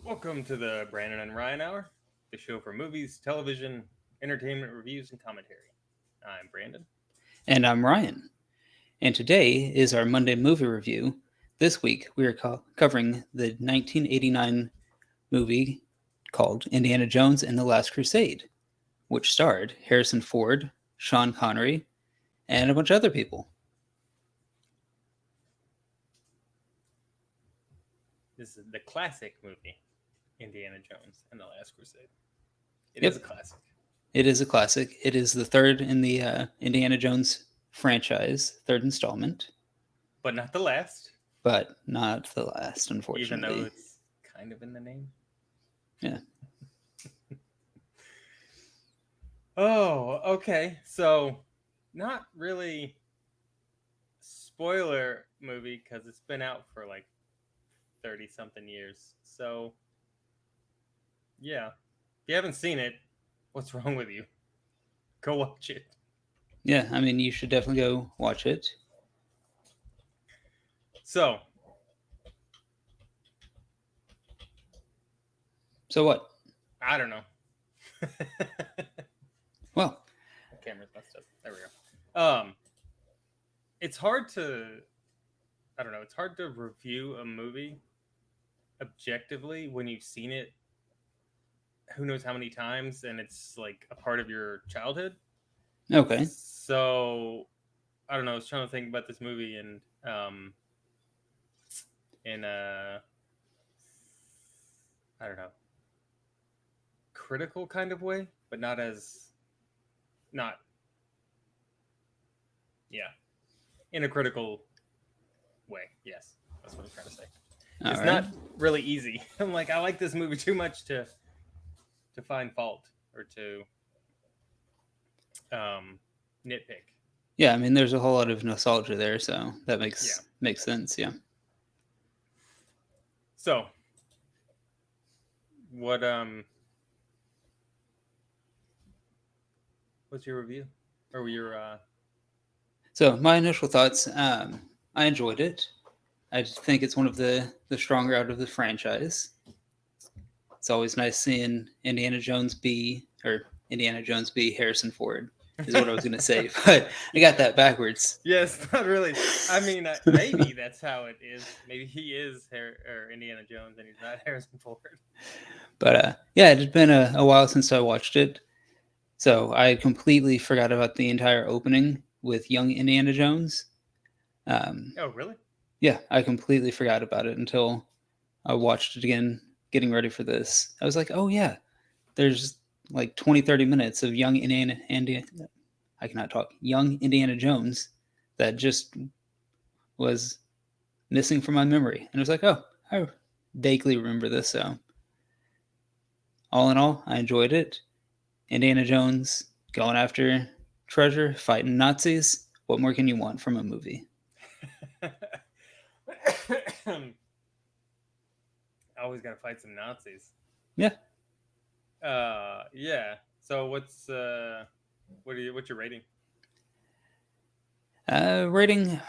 Welcome to the Brandon and Ryan Hour, the show for movies, television, entertainment reviews, and commentary. I'm Brandon. And I'm Ryan. And today is our Monday movie review. This week we are covering the 1989 movie called Indiana Jones and the Last Crusade, which starred Harrison Ford, Sean Connery, and a bunch of other people. This is the classic movie, Indiana Jones and the Last Crusade. It is a Yep, classic, it is a classic. It is the third in the Indiana Jones franchise, third installment, but not the last, but not the last, even though unfortunately. it's kind of in the name. Yeah. Oh, okay. So, not really spoiler movie because it's been out for like 30 something years. So, yeah. If you haven't seen it, what's wrong with you? Go watch it. Yeah, I mean, you should definitely go watch it. So, So what? I don't know. Well, The camera's messed up. There we go. It's hard to I don't know. It's hard to review a movie objectively when you've seen it who knows how many times and it's like a part of your childhood. okay. So I don't know. I was trying to think about this movie in I don't know critical kind of way, but not as not yeah in a critical way. Yes, that's what I'm trying to say. All It's right. not really easy. I'm like I like this movie too much to find fault or to nitpick. Yeah, I mean, there's a whole lot of nostalgia there, so that Yeah. makes sense. Yeah. So what what's your review or your So my initial thoughts, I enjoyed it. I just think it's one of the stronger out of the franchise. It's always nice seeing Indiana Jones be Harrison Ford is what I was going to say, but I got that backwards. yes, not really. I mean, maybe that's how it is. Maybe he is Indiana Jones and he's not Harrison Ford. But yeah, it had been a while since I watched it, so I completely forgot about the entire opening with young Indiana Jones. Um, Oh, really? yeah, I completely forgot about it until I watched it again, getting ready for this. I was like, oh yeah, there's like 20, 30 minutes of I cannot talk, young Indiana Jones that just was missing from my memory. And I was like, oh, I vaguely remember this. So all in all, I enjoyed it. Indiana Jones going after treasure, fighting Nazis. What more can you want from a movie? Always got to fight some Nazis. Yeah. Yeah. So what's your rating? Rating.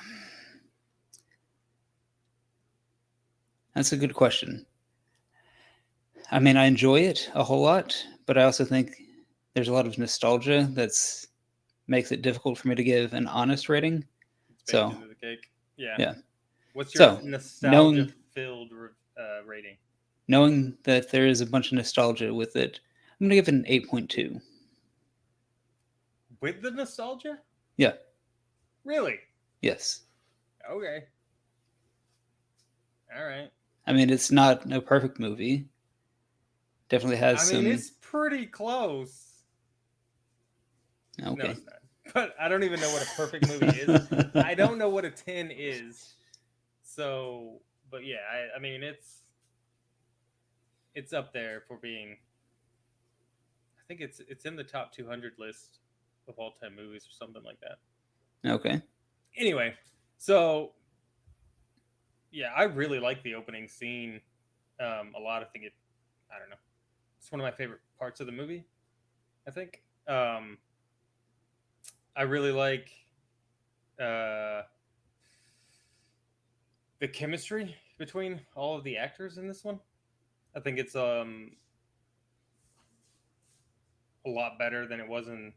That's a good question. I mean, I enjoy it a whole lot, but I also think there's a lot of nostalgia that's makes it difficult for me to give an honest rating. It's baked So into the cake. Yeah. yeah. What's your So nostalgia knowing filled rating? knowing that there is a bunch of nostalgia with it, I'm gonna give it an 8.2. With the nostalgia? Yeah. Really? Yes. Okay. All right. I mean, it's not a perfect movie. Definitely has I mean, some. it's pretty close. No, Okay. it's not. But I don't even know what a perfect movie is. I don't know what a 10 is. So, but yeah, I mean, it's up there for being. I think it's in the top 200 list of all time movies or something like that. Okay. Anyway, so yeah, I really like the opening scene a lot. I think I don't know, it's one of my favorite parts of the movie. I think I really like uh, the chemistry between all of the actors in this one. I think it's a lot better than it was in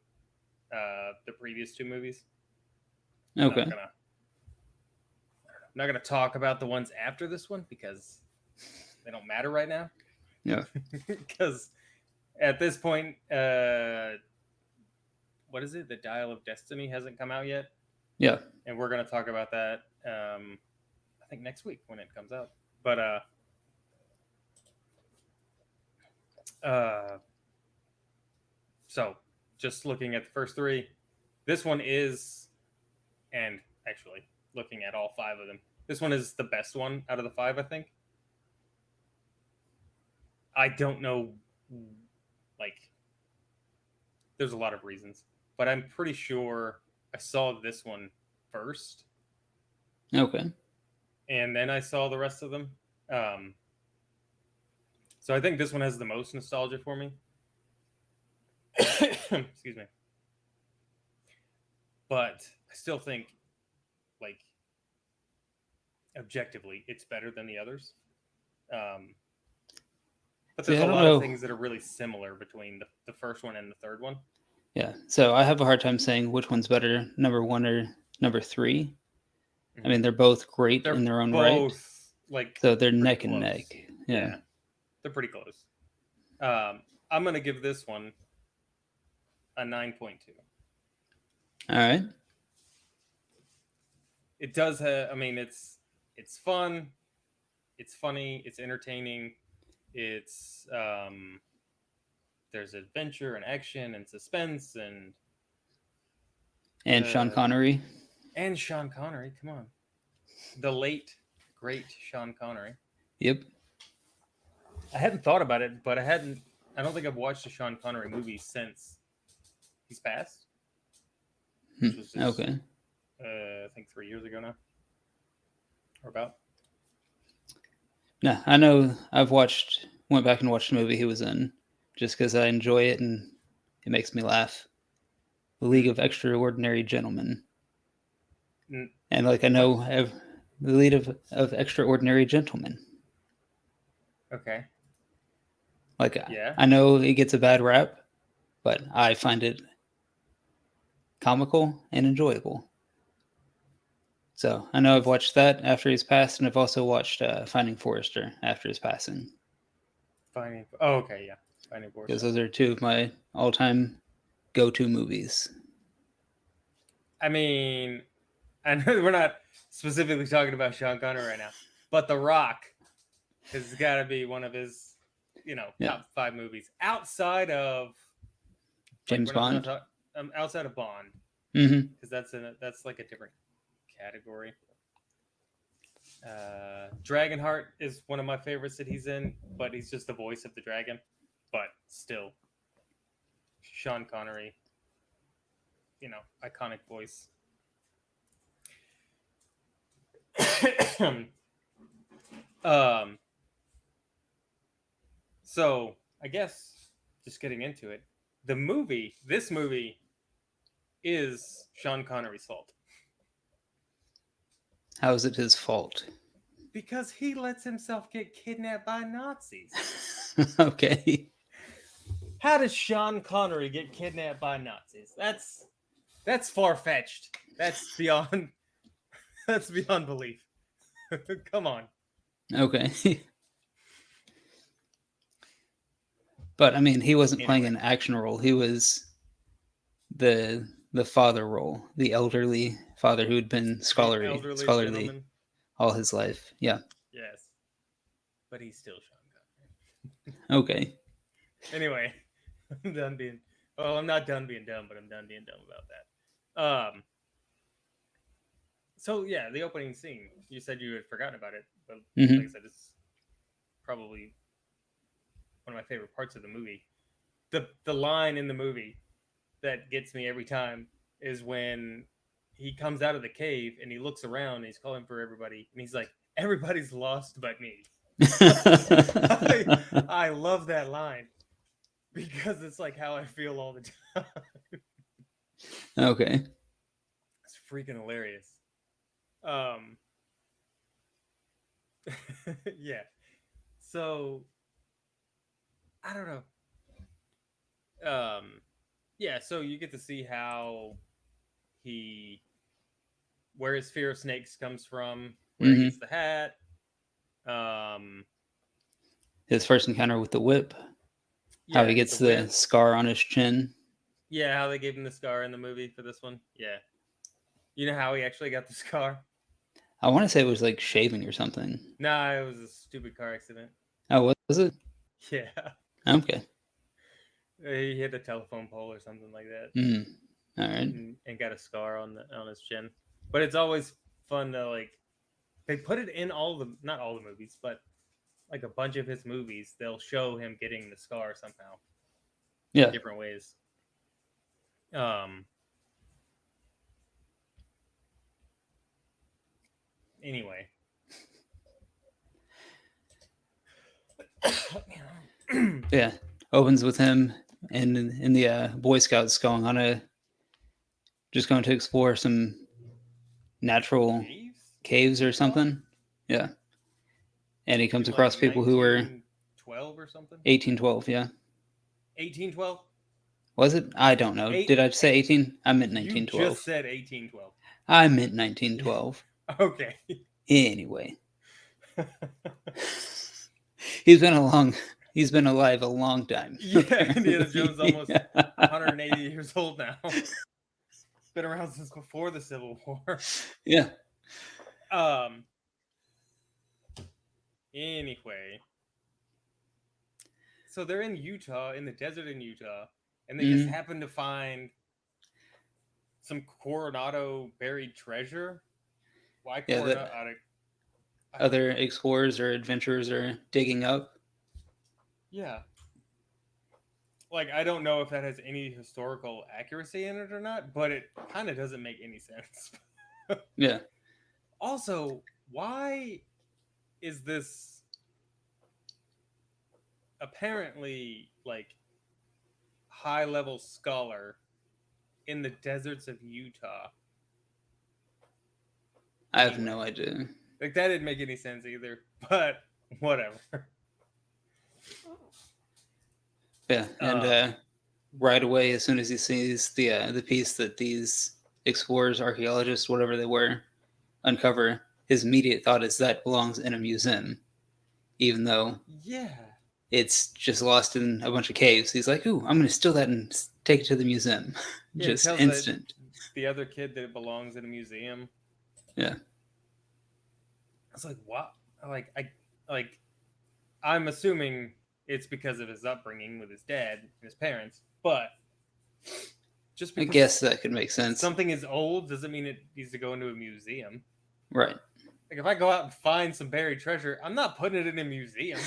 the previous two movies. I'm not Okay. gonna I'm not gonna talk about the ones after this one because they don't matter right now. Yeah. Because at this point, what is it? The Dial of Destiny hasn't come out yet, Yeah. and we're gonna talk about that. I think next week when it comes out. But uh, so just looking at the first three, this one is, and actually looking at all five of them, this one is the best one out of the five. I think. I don't know, like, there's a lot of reasons, but I'm pretty sure I saw this one first, Okay. and then I saw the rest of them. Um, so I think this one has the most nostalgia for me. Excuse me, but I still think, like, objectively, it's better than the others. Um, but See, there's I a don't lot of know. things that are really similar between the first one and the third one. Yeah. So I have a hard time saying which one's better, number one or number three. I Mhm. mean, they're both great in They're their own right. both like So they're pretty neck and neck. close. Yeah. Yeah, they're pretty close. I'm gonna give this one a 9.2. All right. It does have. I mean, it's fun, it's funny, it's entertaining. It's there's adventure and action and suspense And Sean uh, Connery. and Sean Connery. Come on, the late great Sean Connery. Yep. I hadn't thought about it, but I hadn't. I don't think I've watched a Sean Connery movie since he's passed, which was just Okay. I think 3 years ago now, or about. No, I know went back and watched the movie he was in just because I enjoy it and it makes me laugh. The League Hmm. of Extraordinary Gentlemen. N- And like I what? know the lead of Extraordinary Gentlemen. Okay. Like Yeah. I know it gets a bad rap, but I find it comical and enjoyable. So I know I've It's watched that after he's passed, and I've also watched Finding Forrester after his passing, Finding. Oh, okay. Yeah. Finding because Forrester. those are two of my all-time go-to movies. I mean, I know we're not specifically talking about Sean Connery right now, but The Rock has got to be one of his, Yeah, top five movies like James we're not Bond. talking outside of Bond Mm-hmm. because that's like a different category. Dragonheart is one of my favorites that he's in, but he's just the voice of the dragon. But still, Sean Connery, iconic voice. um, so I guess just getting into it, this movie is Sean Connery's fault How is it his fault? because he lets himself get kidnapped by Nazis. Okay. How does Sean Connery get kidnapped by Nazis? That's far fetched. That's beyond that's beyond belief. Come on. Okay. But I mean, he wasn't playing Anyway, an action role. He was the father role, the elderly father who had been the scholarly elderly scholarly gentleman. all his life. Yeah. Yes, but he's still Sean Okay. Connery. Anyway, I'm done being. Well, I'm not done being dumb, but I'm done being dumb about that. So yeah, the opening scene. You said you had forgotten about it, but like I Hmm. said, it's probably one of my favorite parts of the movie. The line in the movie that gets me every time is when he comes out of the cave and he looks around and he's calling for everybody and he's like, "Everybody's lost but me." I I love that line because it's like how I feel all the time. Okay. It's freaking hilarious. Um, yeah. So I don't know. Yeah, so you get to see how he where his fear of snakes comes from, where he Hmm. gets the hat. Um, His first encounter with the whip, how he yeah, the gets the whip. scar on his chin. Yeah, how they gave him the scar in the movie for this one. Yeah, you know how he actually got the scar? I want to say it was like shaving or something. Nah, it was a stupid car accident. Oh, was it? Yeah, Okay. he hit a telephone pole or something like that, Mm. All right. and got a scar on his chin. But it's always fun to like they put it in all the not all the movies, but like a bunch of his movies. They'll show him getting the scar somehow in Yeah. different ways. Um. Anyway. Yeah. Opens with him and in the Boy Scouts going on a just going to explore some natural Caves in caves or Utah something. Yeah. And he comes in like across people who were 1912 or something. 1812. Yeah. 1812. Was it? I don't know. Did Eight. I say 18? I meant You just 1912. said 1812. I meant 1912. Okay. Anyway, he's been a long. He's been alive a long time. Yeah, Indiana Jones Apparently. almost 180 years old now. Been around since before the Civil War. Yeah. Um. Anyway, so they're in Utah, in the desert in Utah, and they just Mm. happen to find some Coronado buried treasure. Why Yeah. That Coronado? other explorers or adventurers are digging up. Yeah, like I don't know if that has any historical accuracy in it or not, but it kind of doesn't make any sense. Yeah. Also, why is this apparently like high level scholar in the deserts of Utah? I have no Anyway, idea. like that didn't make any sense either, but whatever. Yeah. And Um, right away, as soon as he sees the piece that these explorers, archaeologists, whatever they were, uncover, his immediate thought is that belongs in a museum, even though yeah, it's just lost in a bunch of caves. He's like, "Ooh, I'm going to steal that and take it to the museum." yeah. He Just tells that instant. the other kid that it belongs in a museum. Yeah. I was like, what? Like I'm assuming it's because of his upbringing with his dad and his parents, but just I because guess that could make sense. something is old doesn't mean it needs to go into a museum. Right. Like if I go out and find some buried treasure, I'm not putting it in a museum.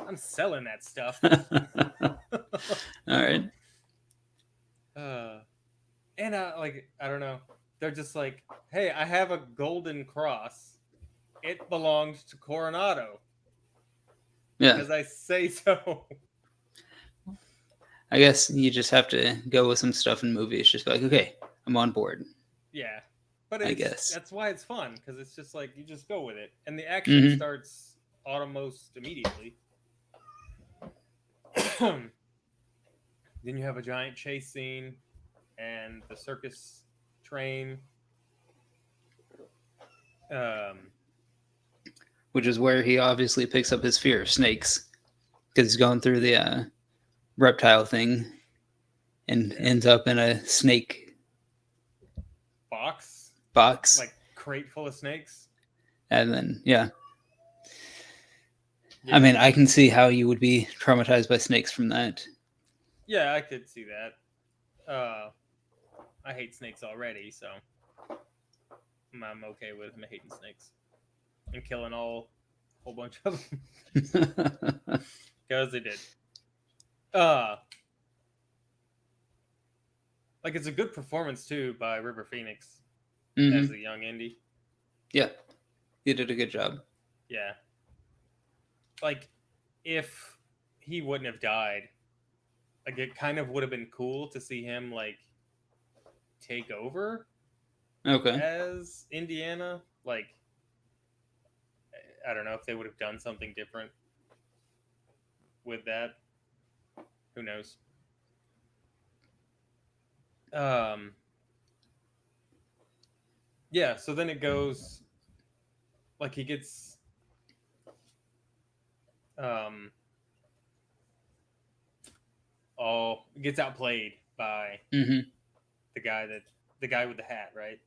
I'm selling that stuff. All right. uh, and like I don't know, they're just like, hey, I have a golden cross. It belongs to Coronado Yeah. because I say so. I guess you just have to go with some stuff in movies. Just be like, okay, I'm on board. Yeah, but I it's guess. that's why it's fun because it's just like you just go with it, and the action Mm-hmm. starts almost immediately. Then you have a giant chase scene, and the circus train. Um, Which is where he obviously picks up his fear of snakes because he's going through the reptile thing and yeah, ends up in a snake box box. like crate full of snakes. And then, yeah. I Yeah, mean, I can see how you would be traumatized by snakes from that. yeah, I could see that. I hate snakes already, so I'm okay with him hating snakes and killing a whole bunch of them because they did. Uh, like it's a good performance too by River Phoenix as Mm-hmm. the young Indy. Yeah, you did a good job. Yeah, like if he wouldn't have died, like it kind of would have been cool to see him like take over Okay. as Indiana. Like I don't know if they would have done something different with that. Who knows? Um, yeah. So then it goes like he gets um gets outplayed by Mm-hmm. the guy that the guy with the hat, right?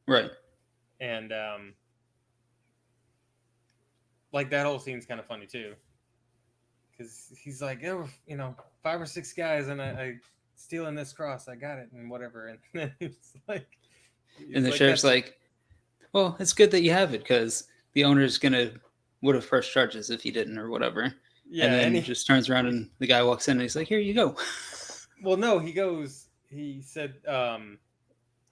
Right. And like that whole scene's kind of funny too, because he's like, there were 5 or 6 guys, and I stealing this cross, I got it, and whatever, and then And he's the like sheriff's that's like, well, it's good that you have it because the owner's gonna would have pressed charges if he didn't or whatever. And yeah, and then just turns around and the guy walks in and he's like, here you go. well, no, he said he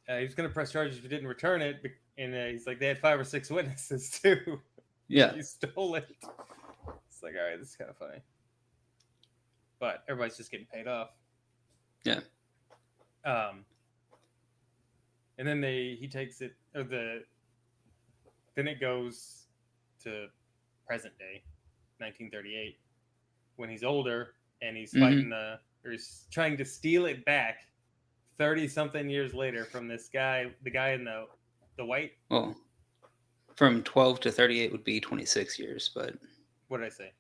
was gonna press charges if he didn't return it, and he's like they had 5 or 6 witnesses too. Yeah. You stole it. It's like, all right, this is kind of funny, but everybody's just getting paid off. Yeah. And then he takes it, or then it goes to present day, 1938, when he's older and he's fighting or he's trying to steal it back 30 something years later from this guy, the guy in the white. Well, from 12 to 38 would be 26 years, but What did I say?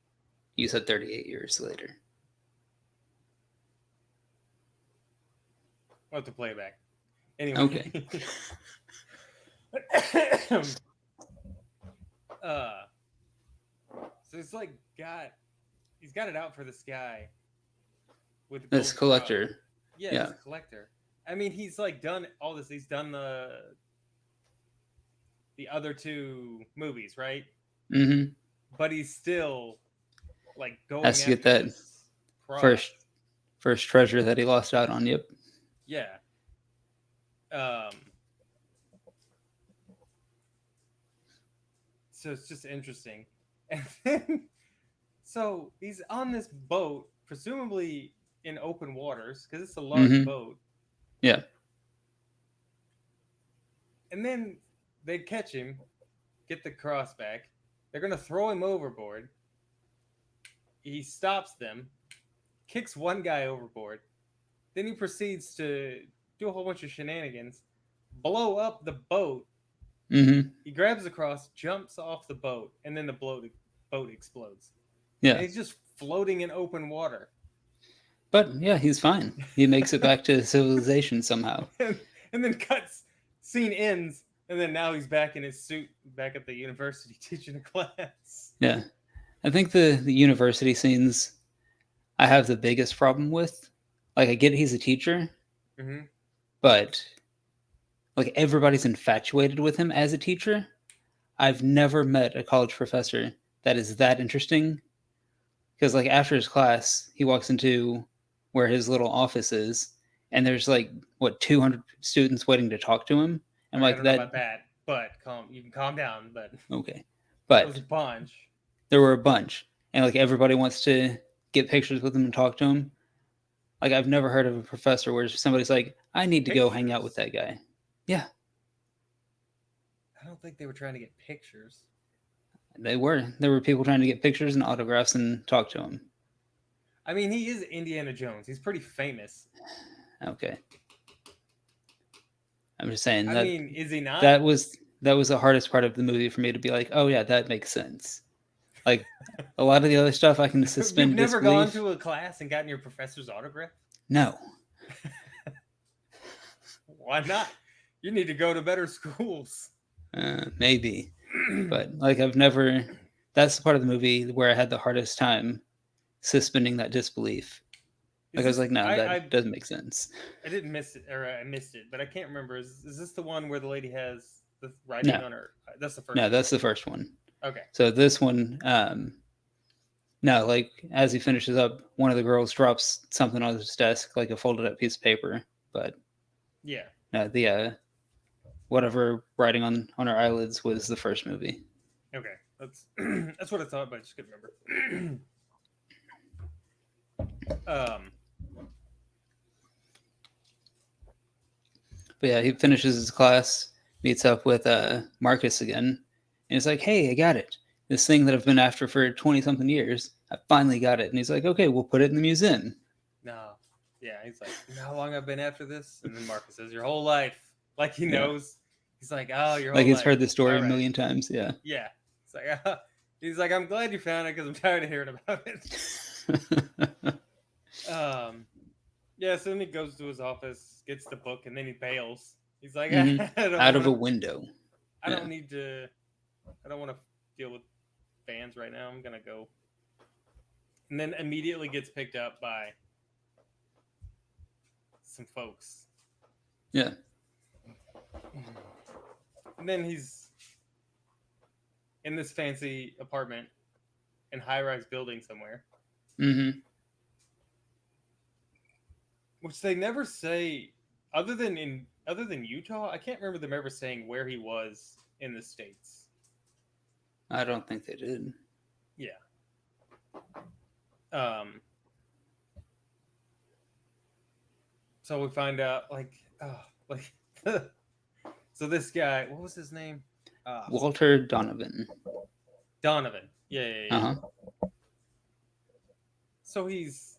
you said 38 years later. I'll have to play it back. Anyway. Okay. So it's like he's got it out for this guy with the This gold collector. cross. Yeah, Yeah. he's a collector. I mean, he's like done all this. He's done the other 2 movies, right? Mm-hmm. But he's still like going Has to get after that this cross. first treasure that he lost out on. Yep. Yeah. So it's just interesting. And then, so he's on this boat, presumably in open waters, because it's a large boat. Yeah. And then they catch him, get the cross back. They're going to throw him overboard. He stops them, kicks one guy overboard. Then he proceeds to do a whole bunch of shenanigans, blow up the boat. Mm-hmm. He grabs the cross, jumps off the boat, and then the boat explodes. Yeah. And he's just floating in open water. But yeah, he's fine. He makes it back to civilization somehow. And then scene ends, and then now he's back in his suit, back at the university teaching a class. Yeah. I think the university scenes I have the biggest problem with. Like, I get he's a teacher, but like everybody's infatuated with him as a teacher. I've never met a college professor that is that interesting. Because like after his class, he walks into where his little office is, and there's like 200 students waiting to talk to him. And Right, like I don't know about that, but you can calm down. But okay, there was a but bunch. there were a bunch, and like everybody wants to get pictures with him and talk to him. Like I've never heard of a professor where somebody's like, I need to go hang out with that guy. Yeah. I don't think they were trying to get pictures. They were. There were people trying to get pictures and autographs and talk to him. I mean, he is Indiana Jones. He's pretty famous. Okay. I'm just saying I mean, is he not? That was the hardest part of the movie for me to be like, oh yeah, that makes sense. Like a lot of the other stuff I can suspend You've never disbelief. gone to a class and gotten your professor's autograph? No. Why not? You need to go to better schools. Maybe. But like I've never. That's the part of the movie where I had the hardest time suspending that disbelief. Like I was like, no, that doesn't make sense. I didn't miss it, or I missed it, but I can't remember. Is this the one where the lady has the writing on her? That's the first. No, that's the first one. Okay. So this one, no, like as he finishes up, one of the girls drops something on his desk, like a folded up piece of paper. But yeah, no, the whatever writing on her eyelids was the first movie. Okay, that's that's what I thought, but I just couldn't remember. But yeah, he finishes his class, meets up with Marcus again, and he's like, hey, I got it. This thing that I've been after for 20-something years, I finally got it. And he's like, okay, we'll put it in the museum. no. Yeah, he's like, you know how long I've been after this? And then Marcus says, your whole life. Like he Yeah. knows. He's like, oh, your Like whole he's life. heard the story All a right. million times. Yeah. Yeah. It's like, he's like, I'm glad you found it because I'm tired of hearing about it. Yeah, so then he goes to his office, gets the book, and then he bails. He's like, hmm I don't Out of want a to. window. I Yeah. don't need to. I don't want to deal with fans right now. I'm gonna go. And then immediately gets picked up by some folks. Yeah. And then he's in this fancy apartment in high-rise building somewhere, hmm which they never say. Other than Utah, I can't remember them ever saying where he was in the states. I don't think they did. Yeah. Um. So we find out like so this guy, what was his name? Walter Donovan. Donovan. Yeah. Uh-huh. So he's,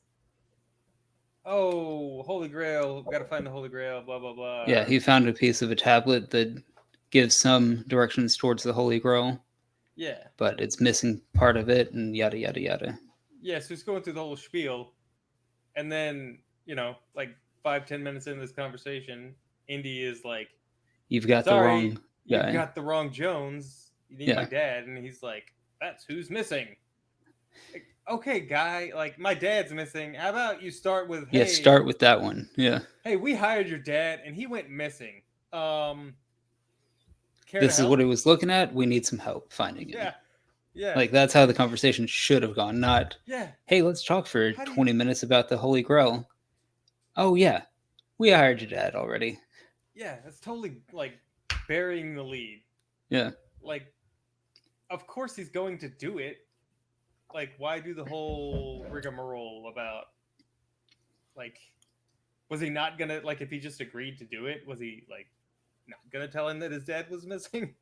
oh, Holy Grail, got to find the Holy Grail, blah blah blah. Yeah, he found a piece of a tablet that gives some directions towards the Holy Grail, Yeah. but it's missing part of it, and yada yada yada. Yeah, so he's going through the whole spiel, and then, like 5-10 minutes into this conversation, Indy is like, You've got the sorry, wrong you've guy. got the wrong Jones. You need my Yeah. dad. And he's like, that's who's missing. Like, okay, guy, like my dad's missing. How about you start with, hey, Yeah, start with that one. Yeah. hey, we hired your dad and he went missing. Care to This is help? what he was looking at. We need some help finding him. Yeah. Yeah. Like, that's how the conversation should have gone. Not, Yeah. hey, let's talk for How do 20 you minutes about the Holy Grail. Oh, yeah. We hired your dad already. Yeah, that's totally like burying the lead. Yeah. Like, of course he's going to do it. Like, why do the whole rigmarole about, like, was he not gonna, like, if he just agreed to do it, was he like not gonna tell him that his dad was missing?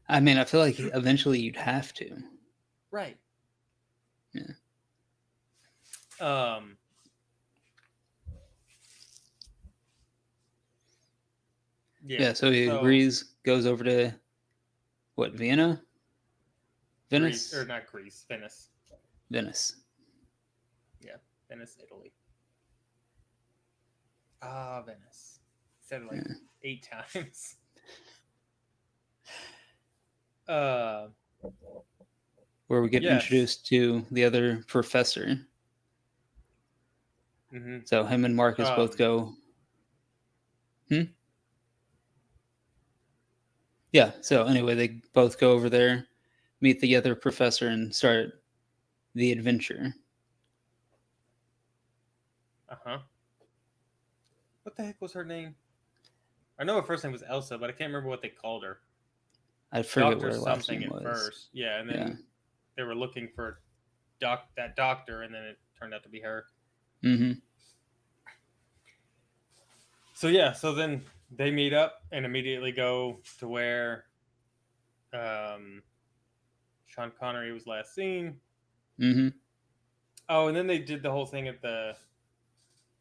I mean, I feel like eventually you'd have to. Right. Yeah. Yeah, so he agrees, goes over to, what, Vienna? Venice? Greece, or not Greece, Venice. Venice. Yeah, Venice, Italy. Venice. Said it like 8 times. Where we get introduced to the other professor. Mm-hmm. So him and Marcus both go. Yeah, so anyway, they both go over there, meet the other professor, and start the adventure. Uh-huh. What the heck was her name? I know her first name was Elsa, but I can't remember what they called her. I forget Doctor what her last something name at was. first. Yeah, and then they were looking for that doctor, and then it turned out to be her. Mm-hmm. So then they meet up and immediately go to where Sean Connery was last seen. Mm-hmm. Oh, and then they did the whole thing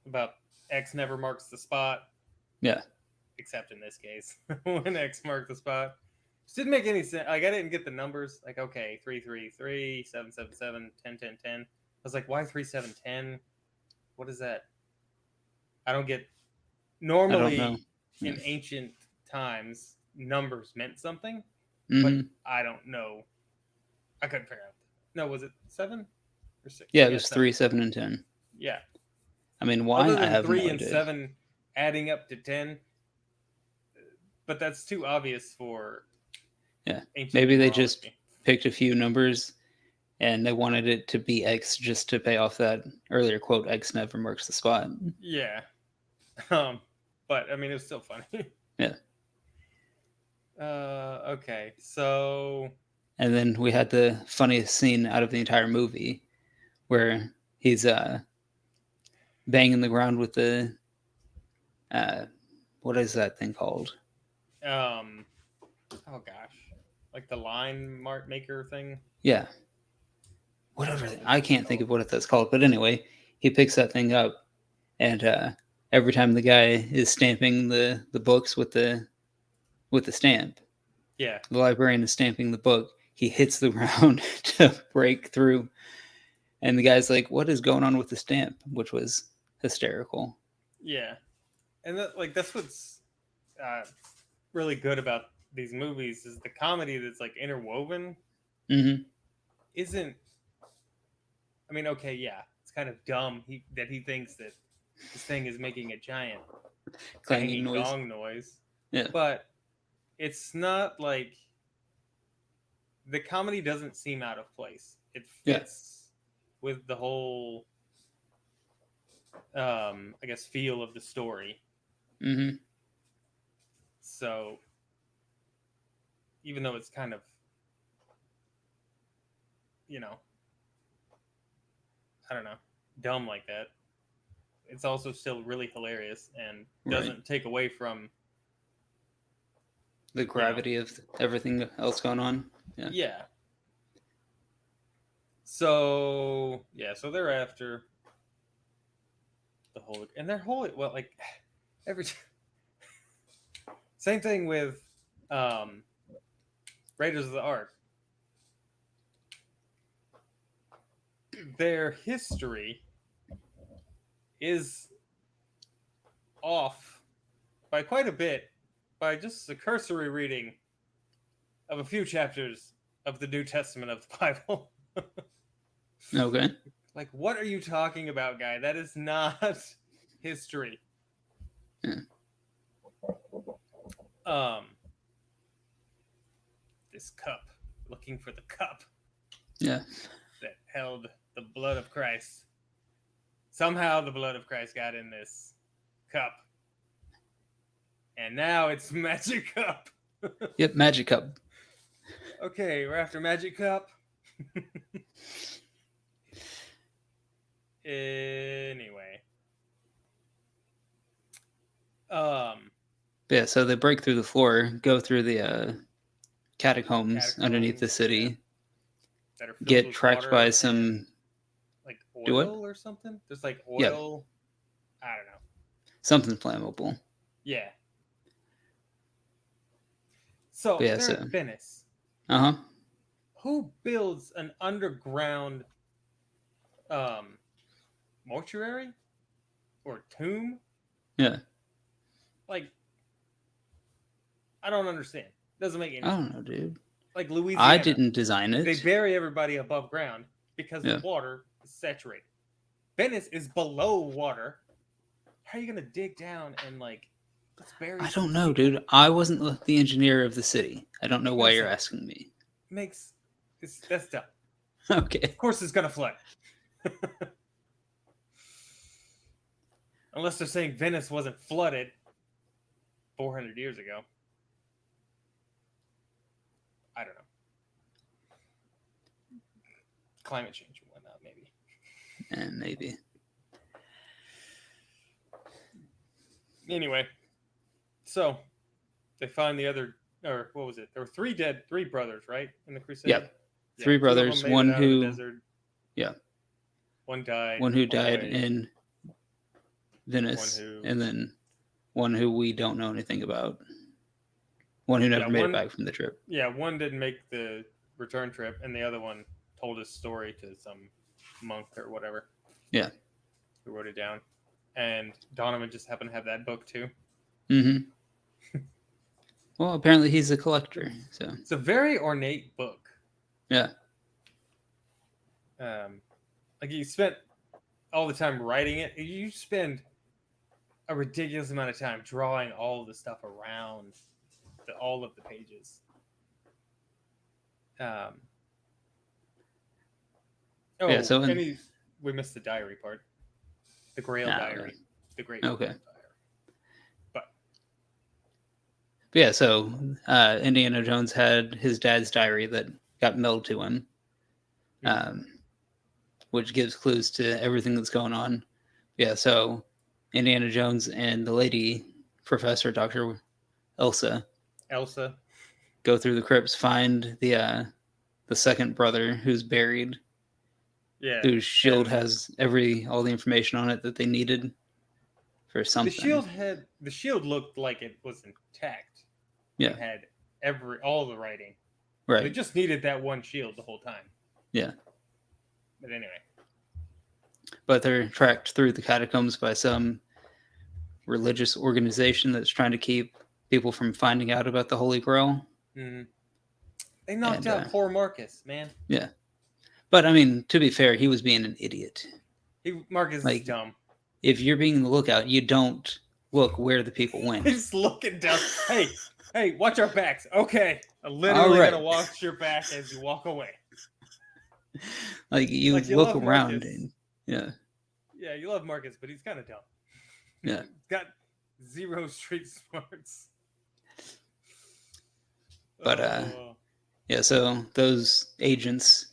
about X never marks the spot. Yeah. Except in this case, when X marked the spot. Just didn't make any sense. Like, I didn't get the numbers. Like, okay, 333, 777, 10, 10, 10. I was like, why 3710? What is that? I don't get. Normally, in ancient times, numbers meant something, but I don't know. I couldn't figure out. No, was it 7 or 6? Yeah, it was 3, 7, and 10. Yeah. I mean, why? Other than I have 3 no and idea. 7 adding up to 10, but that's too obvious for. Yeah, maybe they just picked a few numbers, and they wanted it to be X just to pay off that earlier quote. X never marks the spot. Yeah. But I mean, it was still funny. Yeah. Okay, so. And then we had the funniest scene out of the entire movie, where he's banging the ground with the what is that thing called? Oh gosh, like the line mark maker thing. Yeah. Whatever. I can't think of what that's called, but anyway, he picks that thing up and every time the guy is stamping the books with the stamp, Yeah. the librarian is stamping the book. He hits the ground to break through, and the guy's like, "What is going on with the stamp?" Which was hysterical. Yeah. And that's what's uh, really good about these movies is the comedy that's like interwoven Mm-hmm. isn't. I mean, okay, yeah, it's kind of dumb that he thinks that this thing is making a giant Clanging banging noise. gong noise, Yeah. but it's not like the comedy doesn't seem out of place. It Yeah. fits with the whole, I guess, feel of the story. Mm-hmm. So even though it's kind of, you know, I don't know, dumb like that, it's also still really hilarious and Right. doesn't take away from, The you know, gravity of everything else going on. Yeah. yeah. So yeah, so they're after the whole, and they're holy. Well, like every same thing with um Raiders of the Ark. Their history is off by quite a bit by just a cursory reading of a few chapters of the New Testament of the Bible. Okay. Like, what are you talking about, guy? That is not history. Yeah. Um, this cup, looking for the cup Yeah. that held the blood of Christ. Somehow the blood of Christ got in this cup. And now it's Magic Cup. Yep. Magic cup. Okay, we're after Magic Cup. Anyway. Um Yeah. So they break through the floor, go through the catacombs underneath the Catacombs, yeah, city, that are filled get with tracked by water and some. like Do what? oil or something. There's like Yeah. oil. I don't know. Something flammable. Yeah. But So yeah. they're So. at Venice. Uh huh. Who builds an underground um mortuary or tomb? Yeah. Like, I don't understand. Doesn't make any I sense. don't know, dude. Like I Louisiana, didn't design they it. bury everybody above ground because the Yeah. water is saturated. Venice is below water. How are you gonna dig down and like let's bury I some don't know, people? dude. I wasn't the engineer of the city. I don't know why you're Listen, asking me. makes that's dumb. Okay. Of course, it's gonna flood. Unless they're saying Venice wasn't flooded 400 years ago. I don't know. Climate change and whatnot, maybe. And maybe. Anyway, so they find the other, or what was it? There were three brothers, right, in the Crusade. Yep. Yeah, Three two of them brothers. made it One out of the who. desert. Yeah. One died. One who on the died way. in One Venice, who, and then one who we don't know anything about. One who never made it back from the trip. Yeah, one didn't make the return trip, and the other one told his story to some monk or whatever. Yeah. Who wrote it down. And Donovan just happened to have that book too. Mm-hmm. Well, apparently he's a collector, so. It's a very ornate book. Yeah. Like you spent all the time writing it. You spend a ridiculous amount of time drawing all of the stuff around all of the pages. Oh, Yeah, so we missed the diary part. The Grail diary. Right. The Great Okay. Grail diary. But yeah, so Indiana Jones had his dad's diary that got mailed to him, which gives clues to everything that's going on. Yeah, so Indiana Jones and the lady, Professor Dr. Elsa, go through the crypts, find the second brother who's buried, yeah, whose shield has all the information on it that they needed. for something. The shield looked like it was intact Yeah. and had all the writing. Right. They just needed that one shield the whole time. Yeah. But anyway. But they're tracked through the catacombs by some religious organization that's trying to keep people from finding out about the Holy Grail. Mm-hmm. They knocked out poor Marcus, man. Yeah. But, I mean, to be fair, he was being an idiot. Marcus is dumb. If you're being the lookout, you don't look where the people went. He's looking down. Hey, watch our backs. Okay. I'm literally going to watch your back as you walk away. You look around. And, yeah. Yeah, you love Marcus, but he's kind of dumb. Yeah. He's got 0 street smarts. But, yeah, so those agents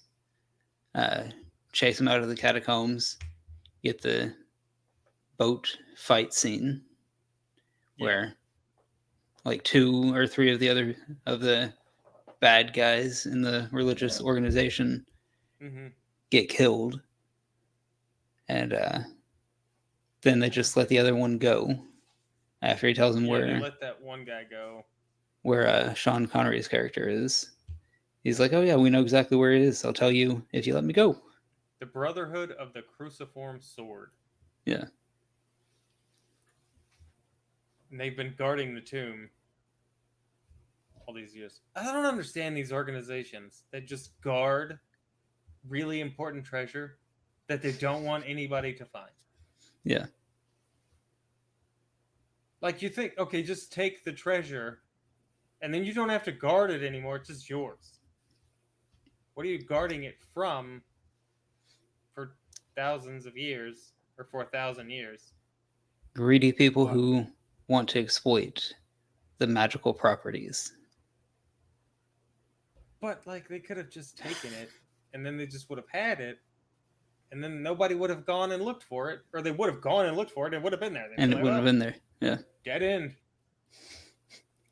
chase him out of the catacombs, get the boat fight scene where 2 or 3 of the bad guys in the religious organization get killed, and then they just let the other one go after he tells them where they let that one guy go, where Sean Connery's character is. He's like, oh yeah, we know exactly where it is. I'll tell you if you let me go. The Brotherhood of the Cruciform Sword. Yeah. And they've been guarding the tomb all these years. I don't understand these organizations that just guard really important treasure that they don't want anybody to find. Yeah. You think, okay, just take the treasure and then you don't have to guard it anymore. It's just yours. What are you guarding it from for thousands of years or for 1,000 years? Greedy people who want to exploit the magical properties. But they could have just taken it and then they just would have had it and then nobody would have gone and looked for it, or they would have gone and looked for it and it would have been there. And it wouldn't have been there. Yeah. Dead end.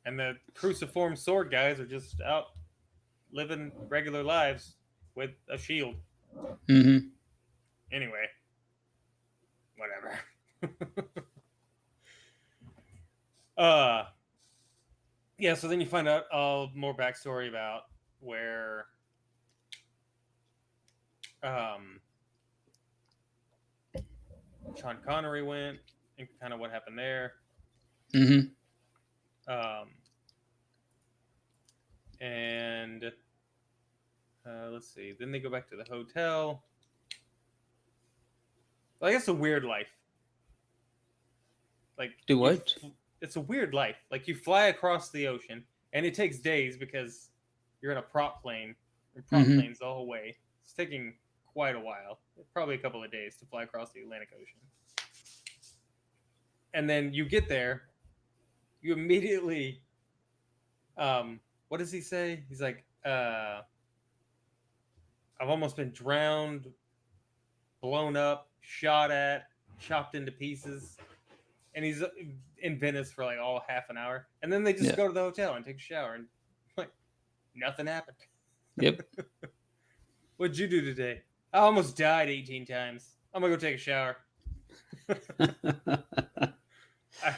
And the cruciform sword guys are just out living regular lives with a shield. Mm-hmm. Anyway. Whatever. Yeah, so then you find out more backstory about where Sean Connery went and kind of what happened there. Mm-hmm. And let's see. Then they go back to the hotel. Well, I guess a weird life. Do what? It's a weird life. You fly across the ocean, and it takes days because you're in a prop plane. And prop planes the whole way. It's taking quite a while. Probably a couple of days to fly across the Atlantic Ocean. And then you get there. You immediately... what does he say? He's like, I've almost been drowned, blown up, shot at, chopped into pieces. And he's in Venice for all half an hour. And then they just go to the hotel and take a shower. And nothing happened. Yep. What'd you do today? I almost died 18 times. I'm going to go take a shower. I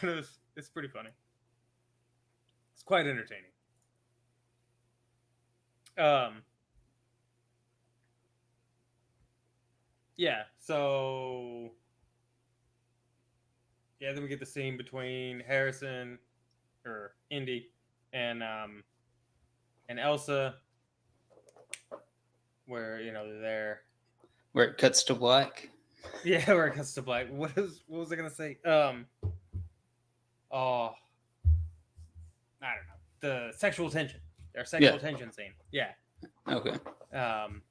know, it's pretty funny. It's quite entertaining. Yeah, so... Yeah, then we get the scene between Harrison, or Indy, and Elsa, where they're there. Where it cuts to black. Yeah, where it cuts to black. What was I gonna say? I don't know. The sexual tension. Their sexual tension scene. Yeah. Okay. And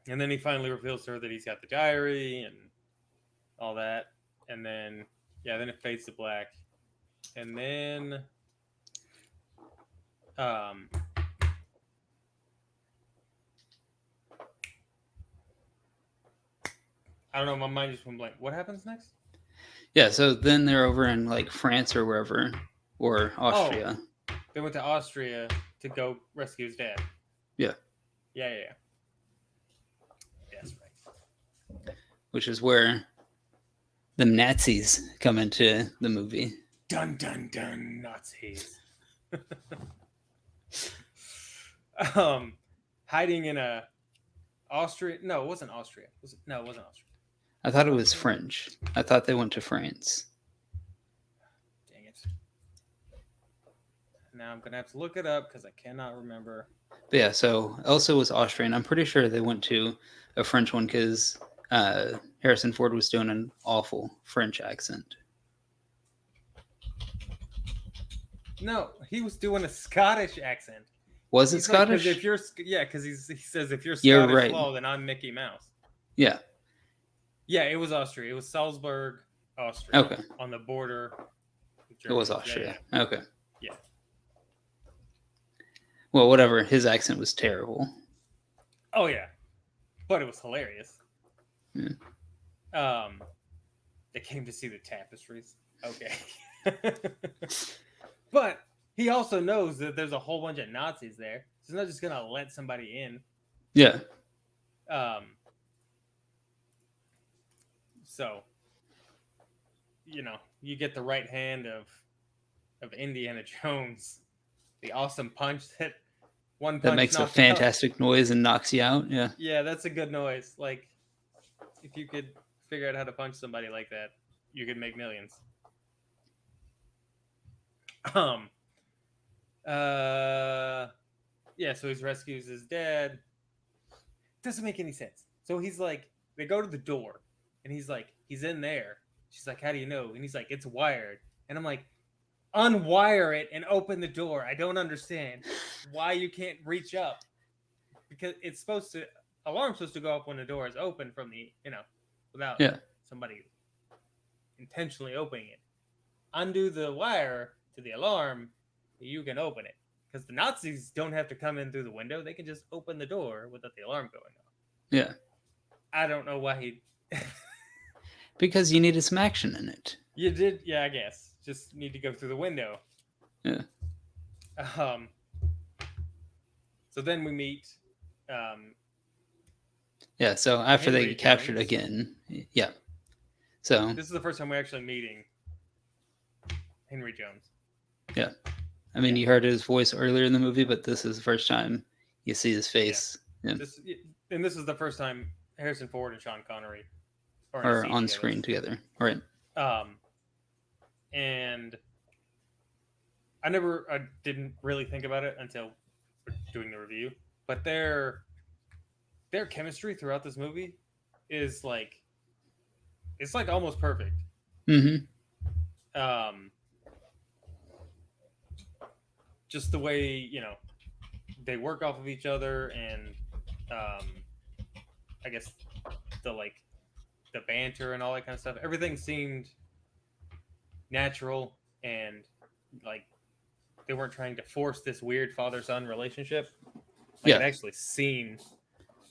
then he finally reveals to her that he's got the diary and all that, and then then it fades to black, and then I don't know, my mind just went blank. What happens next? Yeah, so then they're over in France or wherever, or Austria. Oh, they went to Austria to go rescue his dad. Yeah. Yeah. That's right. Which is where the Nazis come into the movie. Dun dun dun, Nazis. um, Hiding in a Austria. No, it wasn't Austria. Was it? No, it wasn't Austria. I thought it was French. I thought they went to France. Dang it. Now I'm gonna have to look it up because I cannot remember. But yeah, so Elsa was Austrian. I'm pretty sure they went to a French one because Harrison Ford was doing an awful French accent. No, he was doing a Scottish accent. Was it He's Scottish? Like, if you're, yeah, because he says if you're You're Scottish right. law, then I'm Mickey Mouse. Yeah. Yeah, it was Austria. It was Salzburg, Austria. Okay. On the border. It was Austria. Yeah. Okay. Yeah. Well, whatever. His accent was terrible. Oh yeah, but it was hilarious. Yeah. They came to see the tapestries. Okay. But he also knows that there's a whole bunch of Nazis there. So he's not just gonna let somebody in. Yeah. So, you know, you get the right hand of Indiana Jones, the awesome punch that one punch that makes a fantastic noise and knocks you out. Yeah. Yeah, that's a good noise. Like, if you could figure out how to punch somebody like that, you could make millions. Yeah, so he rescues his dad. Doesn't make any sense. So he's like, they go to the door, and he's like, he's in there. She's like, how do you know? And he's like, it's wired. And I'm like, unwire it and open the door. I don't understand why you can't reach up, because it's supposed to, alarm's supposed to go up when the door is open from the, without somebody intentionally opening it. Undo the wire to the alarm, you can open it. Because the Nazis don't have to come in through the window. They can just open the door without the alarm going off. Yeah. I don't know why he... Because you needed some action in it. You did? Yeah, I guess. Just need to go through the window. Yeah. So then we meet... yeah, so after Henry they get captured Jones. again... Yeah. So... This is the first time we're actually meeting Henry Jones. Yeah. I mean, you heard his voice earlier in the movie, but this is the first time you see his face. Yeah. And this is the first time Harrison Ford and Sean Connery are on screen together. Right. And I didn't really think about it until doing the review, but their chemistry throughout this movie is like, it's like almost perfect. Mm-hmm. Just the way, they work off of each other, and I guess the banter and all that kind of stuff. Everything seemed natural, and like they weren't trying to force this weird father-son relationship. Like, it actually seemed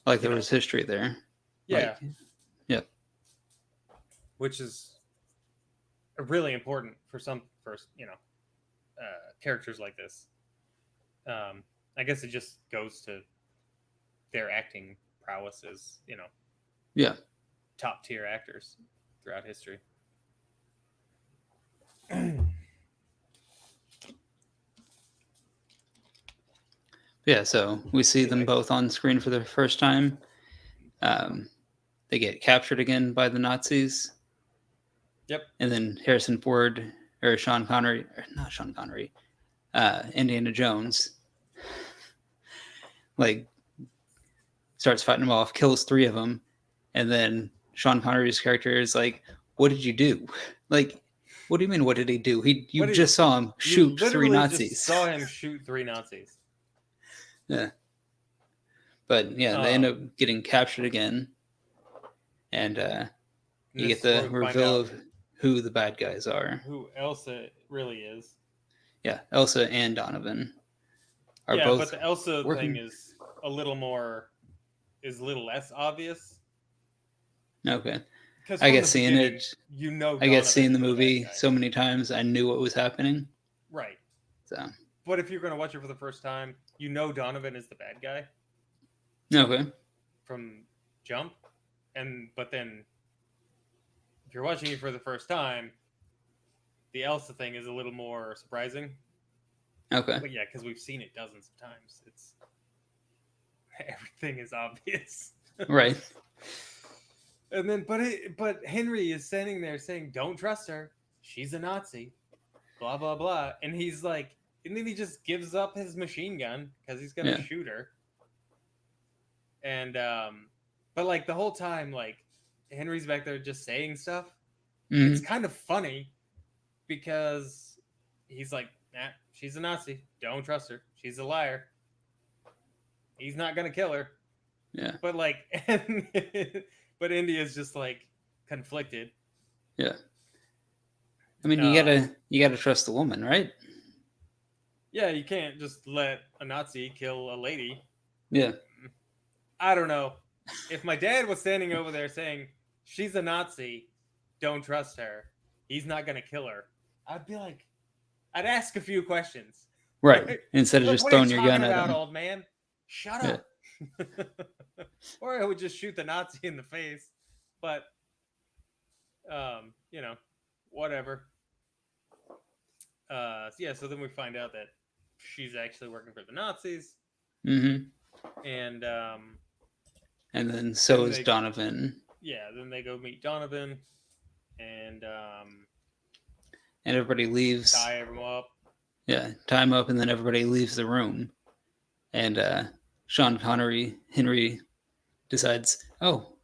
like there was history there. Yeah. Yeah. Which is really important for characters like this. I guess it just goes to their acting prowess as, top tier actors throughout history. Yeah, so we see them both on screen for the first time. They get captured again by the Nazis. Yep. And then Harrison Ford, or Sean Connery, or not Sean Connery, Indiana Jones, starts fighting them off, kills 3 of them, and then Sean Connery's character is like, "What did you do?" Like, what do you mean? What did he do? You just saw him shoot 3 Nazis. Just saw him shoot 3 Nazis. Yeah. But yeah, they end up getting captured again, and you get the reveal of who the bad guys are. Who Elsa really is. Yeah, Elsa and Donovan are both. Yeah, but the Elsa thing is a little less obvious. Okay. I guess seeing it, I guess seeing the movie so many times, I knew what was happening. Right. So. But if you're going to watch it for the first time, Donovan is the bad guy. Okay. From jump, but then if you're watching it for the first time, the Elsa thing is a little more surprising. Okay. But yeah, because we've seen it dozens of times. It's everything is obvious. Right. And then, but Henry is standing there saying, "Don't trust her. She's a Nazi." Blah blah blah, and he's like, and then he just gives up his machine gun because he's gonna Yeah. shoot her. And but like the whole time, like Henry's back there just saying stuff. It's Hmm. kind of funny because he's like, "Nah, she's a Nazi. Don't trust her. She's a liar. He's not gonna kill her." Yeah. But like, but India's just like conflicted. Yeah. I mean, Um, you gotta trust the woman, right? yeah, you can't just let a Nazi kill a lady. Yeah. I don't know. If my dad was standing over there saying, "She's a Nazi, don't trust her. He's not gonna kill her," I'd be like, I'd ask a few questions. Right. Right? Instead of Like, just what are you throwing your talking gun at about, him. old man? Shut Yeah. up. Or I would just shoot the Nazi in the face. But, you know, whatever. Yeah, so then we find out that she's actually working for the Nazis. Hmm. And And then so then is they, Donovan. yeah, then they go meet Donovan. And And everybody leaves. tie everyone up. Yeah. Tie him up, and then everybody leaves the room. And Sean Connery, Henry, decides, oh,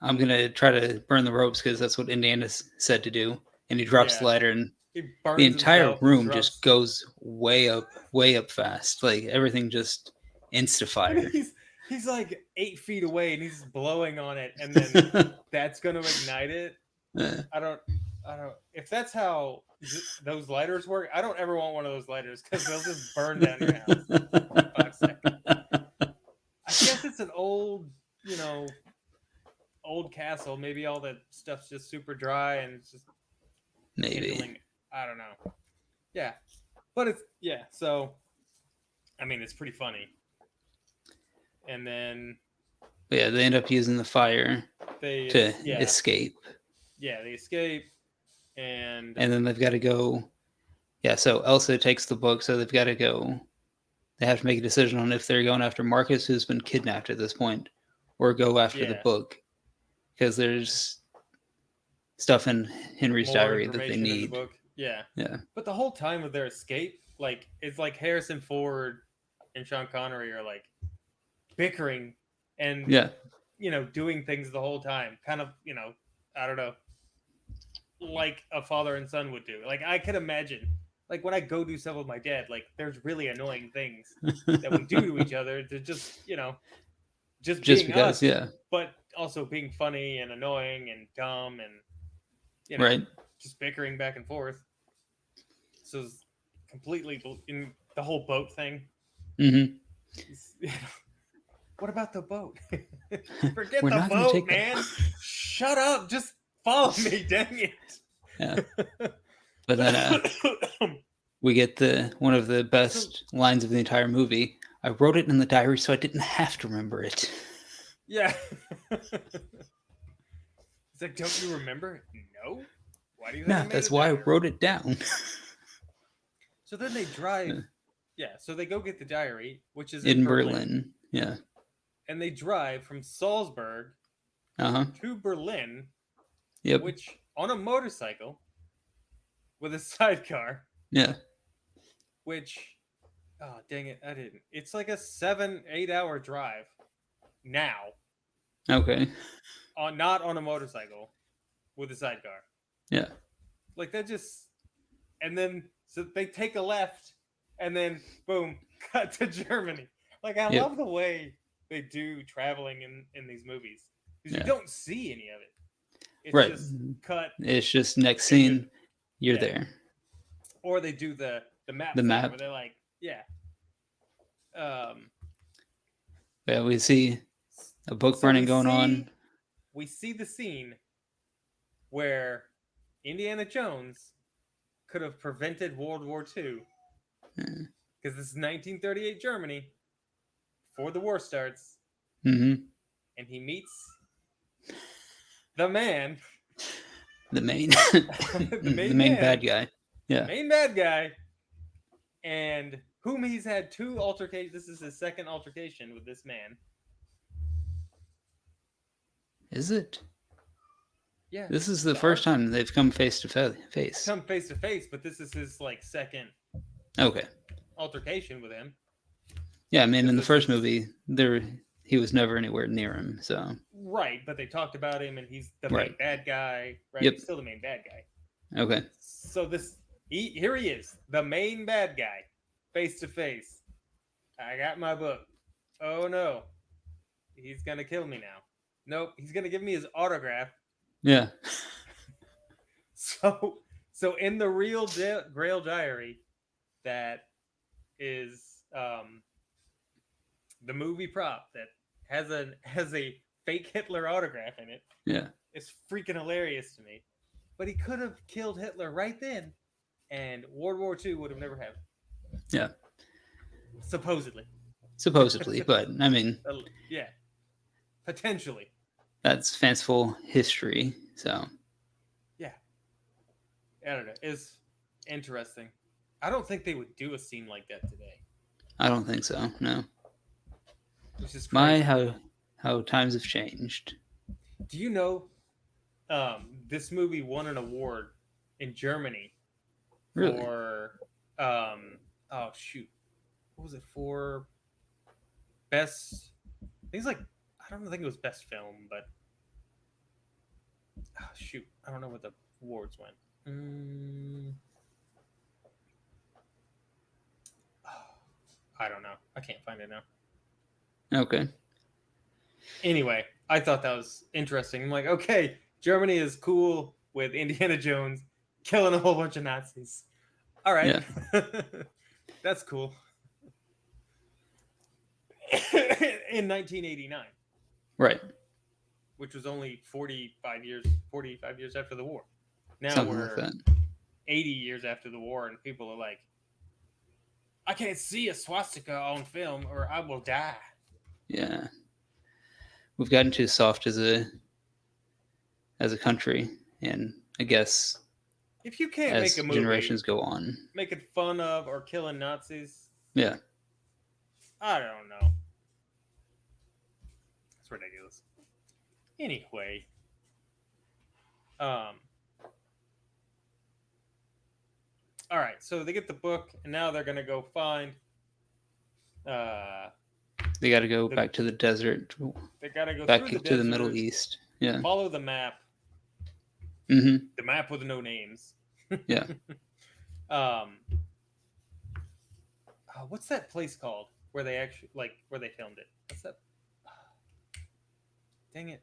I'm going to try to burn the ropes because that's what Indiana said to do. And he drops the Yeah. lighter, and He the burns entire himself and room just drops. goes way up fast. Like everything just insta And fire. he's like 8 feet away and he's blowing on it, and then that's gonna ignite it. I don't. If that's how those lighters work, I don't ever want one of those lighters because they'll just burn down your house in 5 seconds. I guess it's an old, old castle. Maybe all that stuff's just super dry and it's just Maybe. kindling. I don't know. Yeah, but it's yeah. So, I mean, it's pretty funny. And then But yeah, they end up using the fire they, to yeah, escape. they escape, and And then they've got to go. Yeah, so Elsa takes the book, so they've got to go. They have to make a decision on if they're going after Marcus, who's been kidnapped at this point, or go after the yeah, book. Because there's stuff in Henry's more diary that they information in the need. book. Yeah, Yeah. but the whole time of their escape, like it's like Harrison Ford and Sean Connery are like bickering and Yeah. doing things the whole time. Kind of, I don't know, like a father and son would do. Like I could imagine, like when I go do stuff with my dad, like there's really annoying things that we do to each other to just Just being because, us, yeah. but also being funny and annoying and dumb and Right. just bickering back and forth. So it's completely in the whole boat thing. Mm-hmm. What about the boat? Forget We're the not going to boat, take man. that. Shut up. Just follow me. Dang it. Yeah. But then we get one of the best lines of the entire movie. I wrote it in the diary so I didn't have to remember it. Yeah. It's like, don't you remember? No. Why do you have No, it made that's a why I diary? wrote it down. So then they drive. Yeah. So they go get the diary, which is In Berlin. Berlin. Yeah. And they drive from Salzburg Uh-huh. to Berlin, Yep. which on a motorcycle with a sidecar, Yeah. which, oh, dang it, I didn't. It's like a 7-8 hour drive now, Okay. not on a motorcycle with a sidecar. Yeah. Like that just, and then so they take a left, and then boom, cut to Germany. Like I Yep. love the way they do traveling in these movies because Yeah. you don't see any of it. It's Right. just cut, It's just next and scene, you're yeah. there. Or they do the map The thing map. where they're like, yeah. Yeah, we see a book So burning going on. we see the scene where Indiana Jones could have prevented World War II Yeah. because this is 1938 Germany before the war starts, Mm-hmm. and he meets the man The main, the the main main man, bad guy. the Yeah. main bad guy, and whom he's had two altercations. This is his second altercation with this man. Is it? Yeah, This is the the first arc time they've come face to face. come face to face, but this is his like second Okay. altercation with him. Yeah, I mean, Because in the this first is movie, he was never anywhere near him. So right, but they talked about him, and he's the main right. bad guy. Right, Yep. he's still the main bad guy. Okay. So here he is, the main bad guy, face to face. I got my book. Oh no, he's gonna kill me now. Nope, he's gonna give me his autograph. Yeah. So, so in the real Grail Diary, that is the movie prop that has a fake Hitler autograph in it. Yeah. It's freaking hilarious to me. But he could have killed Hitler right then, and World War II would have never happened. Yeah. Supposedly. Supposedly, but I mean, Yeah. Potentially. that's fanciful history. So Yeah. I don't know. It's interesting. I don't think they would do a scene like that today. I don't think so. No. Which is My crazy. how times have changed. Do you know this movie won an award in Germany Really? for oh shoot. What was it for? Best I think it's like I don't think it was best film, but oh, shoot. I don't know what the awards went. I don't know. I can't find it now. Okay. Anyway, I thought that was interesting. I'm like, okay, Germany is cool with Indiana Jones killing a whole bunch of Nazis. All right. Yeah. That's cool. In 1989, Right. which was only 45 years after the war. Now Something we're like that. 80 years after the war, and people are like, I can't see a swastika on film or I will die. Yeah. We've gotten too soft as a country, and I guess If you can't as make a movie generations go on. making fun of or killing Nazis, Yeah. I don't know. It's ridiculous. Anyway, all right. So they get the book, and now they're gonna go find. They got to go back to the desert, They gotta go back through the to the desert, Middle East. Yeah. follow the map, Mm-hmm. the map with no names. Yeah. What's that place called where they actually where they filmed it? What's that? Dang it!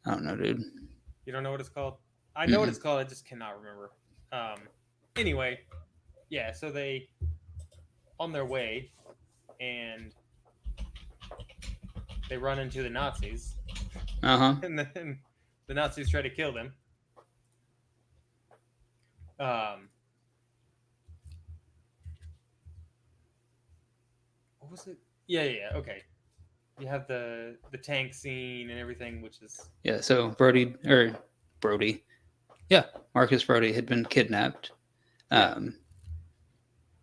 I don't know, dude. You don't know what it's called? I know what it's called. I just cannot remember. Anyway, yeah. So they on their way, and they run into the Nazis, Uh-huh. and then the Nazis try to kill them. What was it? Yeah. Okay. You have the tank scene and everything, which is Yeah, so Brody. Yeah, Marcus Brody had been kidnapped. Yeah.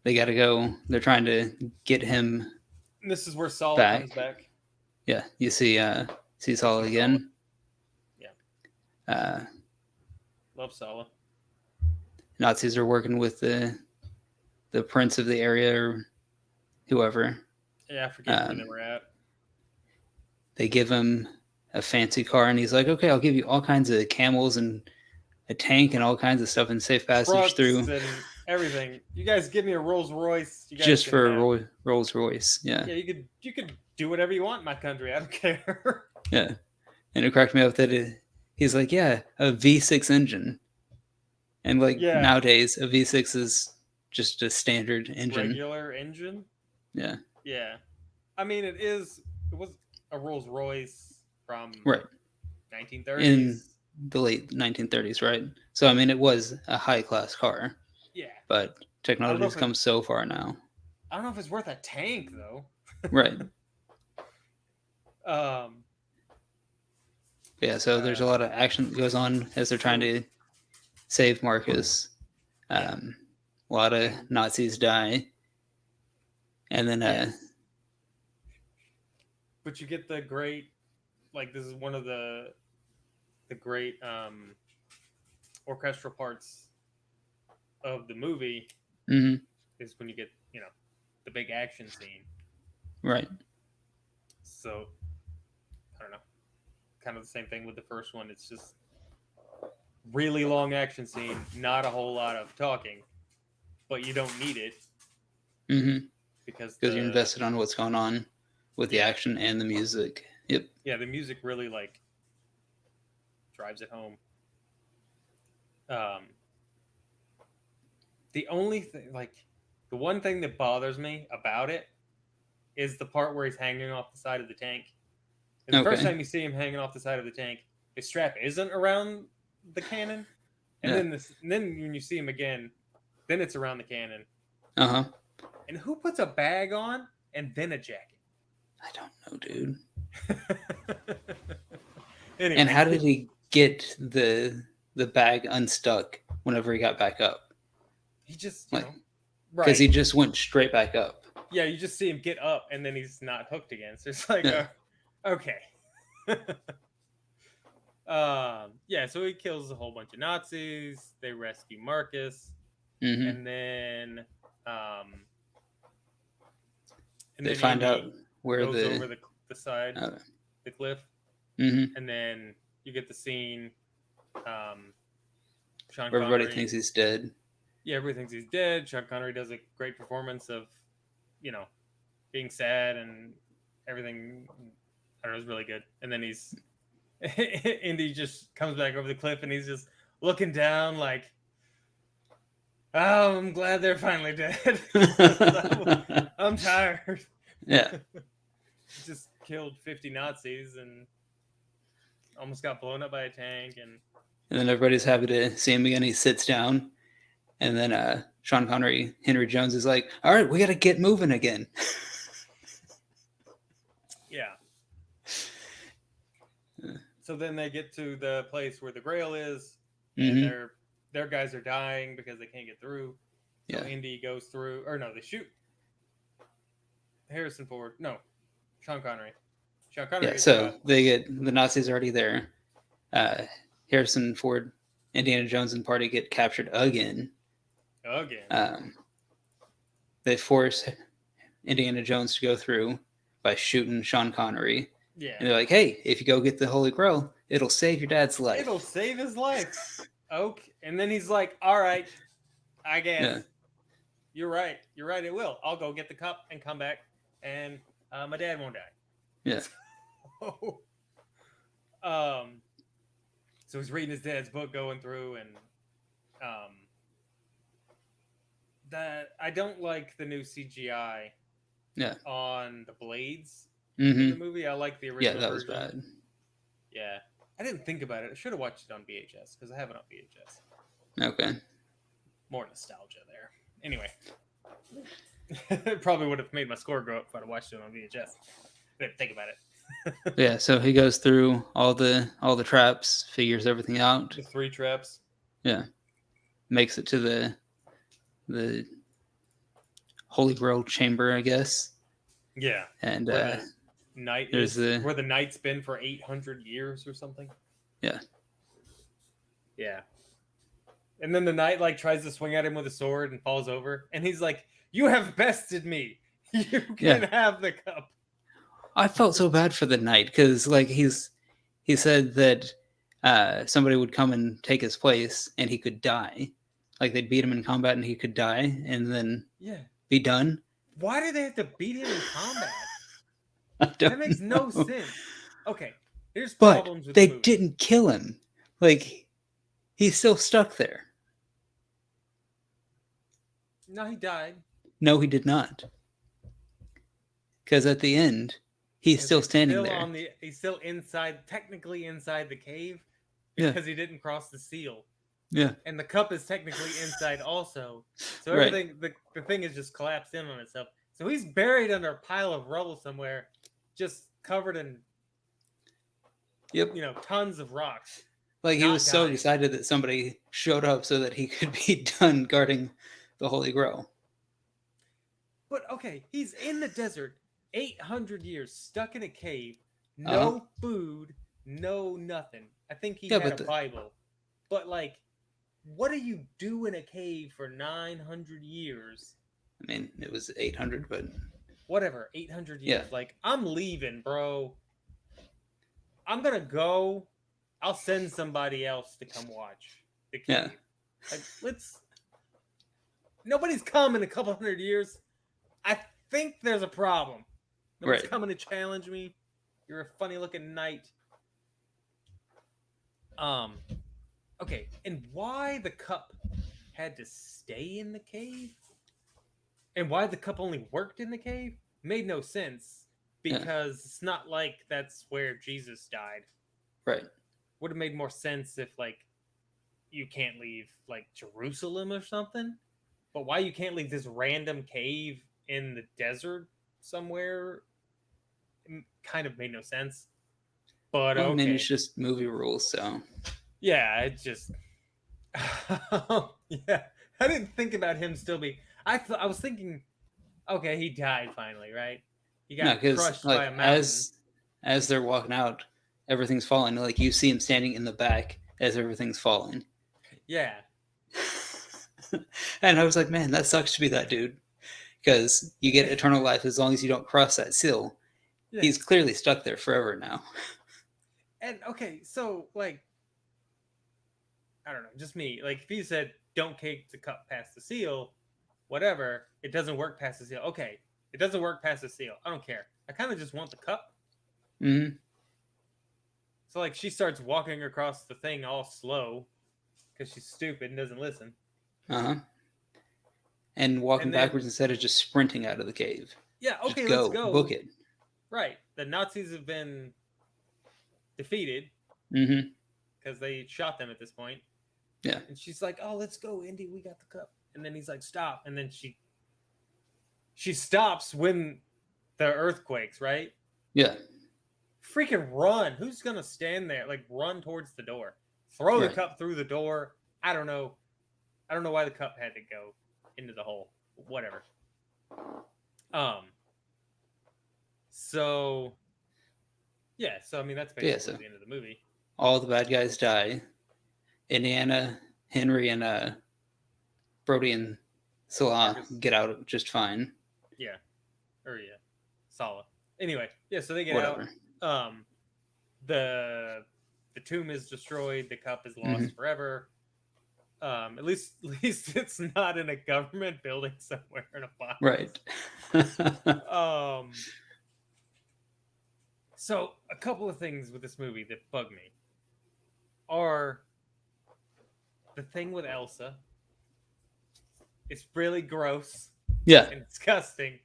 They got to go. They're trying to get him this is where Saul back. comes back. Yeah, you see Saul again. Yeah. Love Saul. Nazis are working with the prince of the area or whoever. Yeah, I forget where they were at. They give him a fancy car, and he's like, "Okay, I'll give you all kinds of camels and a tank and all kinds of stuff and safe passage Trucks through and everything. You guys give me a Rolls Royce. You guys just can for have- a Rolls Royce." Yeah. Yeah, you could do whatever you want in my country. I don't care. Yeah. And it cracked me up that he's like, yeah, a V6 engine. And Yeah. nowadays, a V6 is just a standard engine. Regular engine. Yeah. Yeah. I mean, it was a Rolls Royce from Right. 1930s. In the late 1930s, right? So, I mean, it was a high-class car. Yeah. But technology has come so far now. I don't know if it's worth a tank, though. Right. Um. Yeah, so there's a lot of action that goes on as they're trying to save Marcus. Yeah. A lot of And Nazis die, and then yes, but you get the great, like, this is one of the great orchestral parts of the movie mhm, is when you get, the big action scene. right. So I don't know, kind of the same thing with the first one. It's just really long action scene, not a whole lot of talking, but you don't need it Mhm. because Because you're invested on what's going on with the yeah, action and the music. Yep. the music really like drives it home. Um, the only thing, like, the one thing that bothers me about it is the part where he's hanging off the side of the tank. And the first Okay. time you see him hanging off the side of the tank, his strap isn't around the cannon, and Yeah. then when you see him again, then it's around the cannon. Uh huh. And who puts a bag on and then a jacket? I don't know, dude. And Anyway, how did he get the bag unstuck whenever he got back up? he just, Like, because right. he just went straight back up. Yeah, you just see him get up and then he's not hooked again. So it's like, Yeah. okay. Yeah, so he kills a whole bunch of Nazis. They rescue Marcus, Mm-hmm. and um, They then find out Indy where goes the. over the side, Uh, the cliff, mm-hmm. and then you get the scene. Um, Sean Where everybody Connery, thinks he's dead. yeah, everybody thinks he's dead. Sean Connery does a great performance of, you know, being sad and everything. I don't know, it was really good. And then Indy just comes back over the cliff and he's just looking down like, oh, I'm glad they're finally dead. I'm tired. Yeah. Just killed 50 Nazis and almost got blown up by a tank. And And then everybody's happy to see him again. He sits down, and then Sean Connery, Henry Jones is like, "All right, we got to get moving again." yeah. So then they get to the place where the Grail is, and Mm-hmm. their guys are dying because they can't get through. So Yeah. Indy goes through, or no, they shoot Harrison Ford. No, Sean Connery. Sean Connery Yeah. gets So shot they get the Nazis already there. Uh, Harrison Ford, Indiana Jones, and party get captured again. again. Um, they force Indiana Jones to go through by shooting Sean Connery. Yeah, And they're like, hey, if you go get the Holy Grail, it'll save your dad's it'll life. save his life. Okay, and then he's like, "All right, I guess Yeah. you're right. You're right. It will. I'll go get the cup and come back, and my dad won't die." Yeah. So, um, so he's reading his dad's book, going through, and um, that I don't like the new CGI Yeah. on the blades in the Mm-hmm. movie. I like the Yeah, original that was version. bad. Yeah, I didn't think about it. I should have watched it on VHS because I have it on VHS. Okay. More nostalgia there. Anyway, it probably would have made my score go up if I'd have watched it on VHS. I didn't think about it. Yeah, so he goes through all the traps, figures everything out. The three traps. Yeah. Makes it to the Holy Grail chamber, I guess. Yeah, And where the knight there's is, the where the knight's been for 800 years or something. yeah. Yeah. And then the knight like tries to swing at him with a sword and falls over, and he's like, "You have bested me. You can have the cup." I felt so bad for the knight because like he said that somebody would come and take his place and he could die. Like they'd beat him in combat and he could die and then Yeah. be done. Why do they have to beat him in combat? I don't That makes know. no sense. Okay, here's But problems with they the movie. didn't kill him. Like he's still stuck there. No, he died. No, he did not. Because at the end, he's still standing there. He's still inside, technically inside the cave, Yeah. because he didn't cross the seal. Yeah. And the cup is technically inside also. So Right. everything, the thing is just collapsed in on itself. So he's buried under a pile of rubble somewhere, just covered in, Yep. tons of rocks. Like he was not so dying. excited that somebody showed up so that he could be done guarding the Holy Grail. But okay, he's in the desert, 800 years, stuck in a cave, Uh huh. no food, no nothing. I think he Yeah, had but a Bible. But like, what do you do in a cave for 900 years? I mean, it was 800, but Whatever, 800 yeah, years. Like, I'm leaving, bro. I'm gonna go. I'll send somebody else to come watch the yeah, cave. Like, let's. Nobody's come in a couple hundred years. I think there's a problem. Nobody's right. coming to challenge me. You're a funny looking knight. Um, okay, and why the cup had to stay in the cave? And why the cup only worked in the cave? Made no sense Yeah, because it's not like that's where Jesus died. right. Would have made more sense if like you can't leave like Jerusalem or something. But why you can't leave this random cave in the desert somewhere kind of made no sense. But Well, I mean, it's okay. just movie rules, so Yeah, it just yeah. I didn't think about him still being I was thinking okay, he died finally, right? He got no, because crushed by like a mountain. as they're walking out, everything's falling. Like you see him standing in the back as everything's falling, Yeah. and I was like, man, that sucks to be that dude because you get eternal life as long as you don't cross that seal. Yeah. He's clearly stuck there forever now. And okay, so like I don't know, just me. Like if you said don't take the cup past the seal, whatever, it doesn't work past the seal. Okay, it doesn't work past the seal. I don't care. I kind of just want the cup. Hmm. So like she starts walking across the thing all slow because she's stupid and doesn't listen. Uh huh. And walking And then backwards instead of just sprinting out of the cave. yeah, Just okay, let's go, book go. it. Right, the Nazis have been defeated Hmm. because they shot them at this point. Yeah. And she's like, "Oh, let's go, Indy. We got the cup." And then he's like, "Stop!" And then she stops when the earthquakes, right? Yeah. Freaking run! Who's gonna stand there? Like run towards the door, throw the Right. cup through the door. I don't know. I don't know why the cup had to go into the hole. Whatever. Um. So yeah. So I mean, that's But yeah, basically so the end of the movie. all the bad guys die. Indiana, Henry, and Brody and Salah Marcus. get out just fine. Yeah. Or yeah. Solid. Anyway, yeah. So they get out. Whatever. Um. The the tomb is destroyed. The cup is Hmm. lost forever. At least it's not in a government building somewhere in a box. Right. Um, so a couple of things with this movie that bug me are the thing with Elsa. It's really gross Yeah. and disgusting.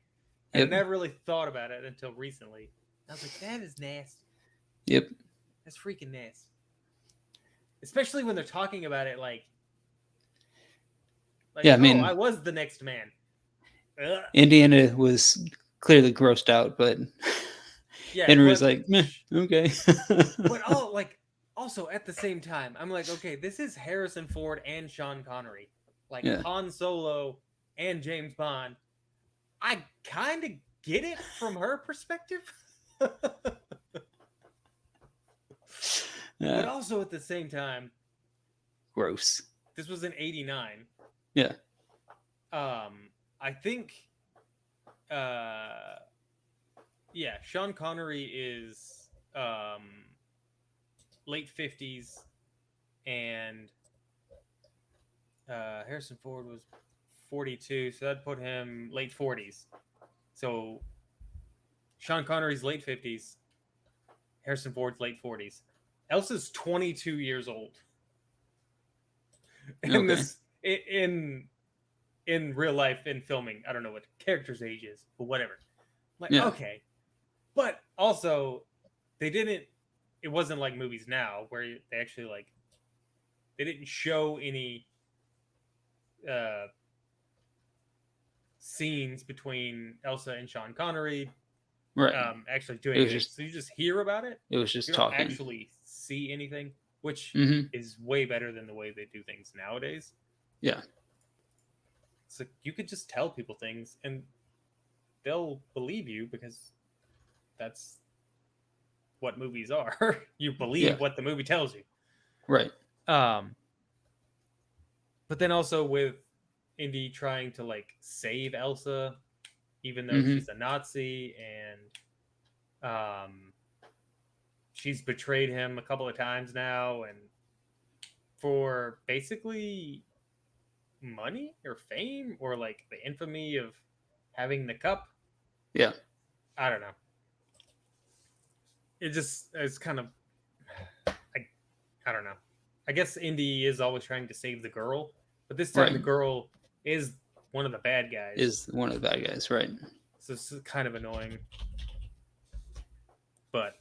I Yep. never really thought about it until recently. I was like, that is nasty. Yep. That's freaking nasty. Especially when they're talking about it like, Yeah. I oh, I mean, was the next man. Ugh. Indiana was clearly grossed out, but Yeah, Henry was like, meh, okay. but all like also at the same time, I'm like, okay, this is Harrison Ford and Sean Connery, like Yeah. Han Solo and James Bond. I kind of get it from her perspective, but Yeah. also at the same time, Gross. this was in '89. Yeah. I think, uh, yeah, Sean Connery is late 50s, and Harrison Ford was 42, so that'd put him late 40s. So Sean Connery's late 50s, Harrison Ford's late 40s. Elsa's 22 years old. In Okay. this in real life in filming, I don't know what the character's age is, but whatever. Like Yeah. okay, but also they didn't. It wasn't like movies now where they actually like they didn't show any uh scenes between Elsa and Sean Connery Right. actually It doing was anything. just So you just hear about it. it was just You don't talking. actually see anything. which Mm-hmm. is way better than the way they do things nowadays. Yeah. It's like you could just tell people things and they'll believe you because that's what movies are. You Yeah. believe what the movie tells you. Right. Um, but then also with Indy trying to like save Elsa, even though Mm-hmm. she's a Nazi and she's betrayed him a couple of times now, and for basically money or fame or like the infamy of having the cup. Yeah. I don't know. It's kind of I I don't know. I guess Indy is always trying to save the girl, but this time the Right. girl is one of the bad guys. Is one of the bad guys. Right. So it's kind of annoying. But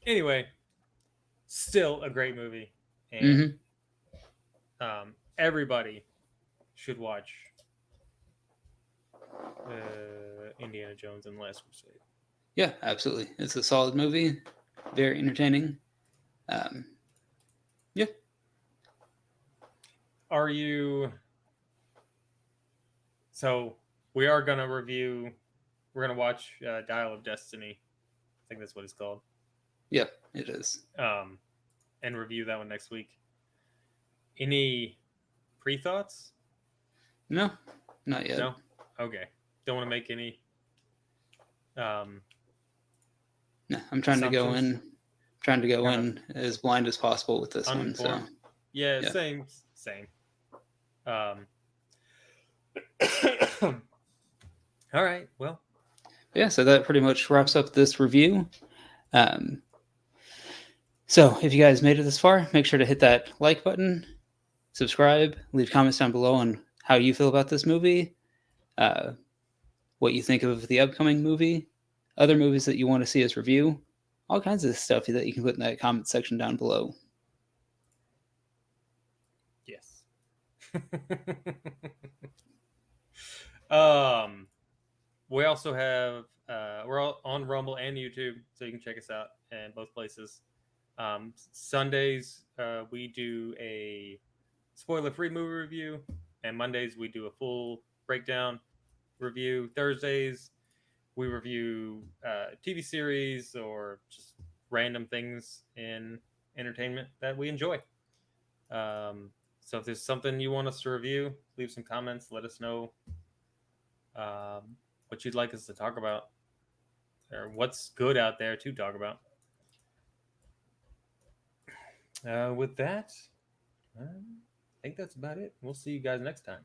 anyway, still a great movie. And Mm-hmm. everybody should watch Indiana Jones and the Last Crusade. Yeah, absolutely. It's a solid movie. Very entertaining. Um, yeah. Are you. So we are going to review. We're going to watch Dial of Destiny. I think that's what it's called. Yeah, it is. And review that one next week. Any pre thoughts? No, not yet. No? Okay. Don't want to make any No, I'm trying to go assumptions. in as blind as possible with this one. So Uninformed. Yeah, yeah. same. Um, all right. Well, Yeah, so that pretty much wraps up this review. Um, so if you guys made it this far, make sure to hit that like button, subscribe, leave comments down below on how you feel about this movie, uh, what you think of the upcoming movie, other movies that you want to see us review, all kinds of stuff that you can put in that comment section down below. yes. um, we also have we're all on Rumble and YouTube, so you can check us out in both places. Sundays we do a spoiler-free movie review, and Mondays we do a full breakdown review. Thursdays we review TV series or just random things in entertainment that we enjoy. So if there's something you want us to review, leave some comments. Let us know what you'd like us to talk about or what's good out there to talk about. With that, I think that's about it. We'll see you guys next time.